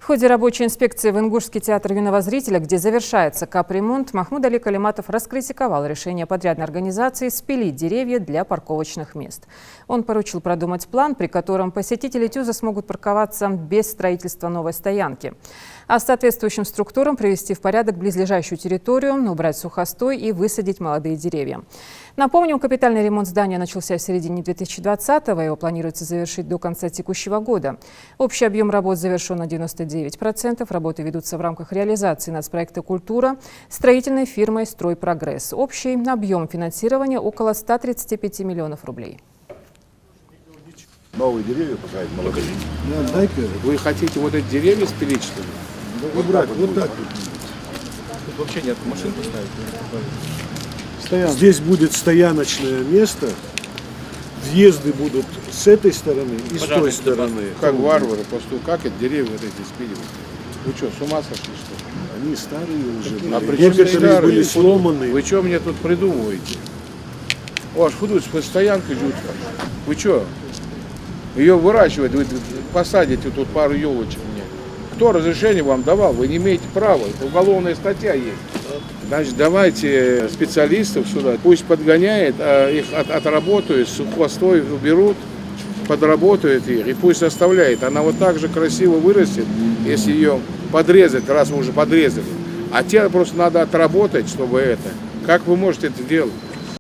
ходе рабочей инспекции в Ингушский театр юного зрителя, где завершается капремонт, Махмуд Али Калиматов раскритиковал решение подрядной организации спилить деревья для парковочных мест. Он поручил продумать план, при котором посетители ТЮЗа смогут парковаться без строительства новой стоянки. А соответствующим структурам привести в порядок близлежащую территорию, убрать сухостой и высадить молодые деревья. Напомним, капитальный ремонт здания начался в середине 2020-го, его планируется завершить до конца текущего года. Общий объем работ завершен на 99%, работы ведутся в рамках реализации нацпроекта «Культура» строительной фирмой «Стройпрогресс». Общий объем финансирования около 135 миллионов рублей. Новые деревья посадить, молодые. Вы хотите вот эти деревья спилить, что ли? Убрать, вот так. Тут вообще нет машин поставить. Здесь будет стояночное место, въезды будут с этой стороны и с той стороны. Как варвары, просто как эти деревья вот эти спиливают? Вы что, с ума сошли, что ли? Они старые уже. А при чем Некоторые старые? были сломаны. Вы что мне тут придумываете? О, аж худуть, стоянка жуткая. Вы что? Ее выращивать, вы посадите тут пару елочек мне. Кто разрешение вам давал? Вы не имеете права. Это уголовная статья есть. Значит, давайте специалистов сюда, пусть подгоняет, их отработают, сухостой уберут, подработают их и пусть оставляет. Она вот так же красиво вырастет, если ее подрезать, раз вы уже подрезали. А те просто надо отработать, чтобы это. Как вы можете это делать?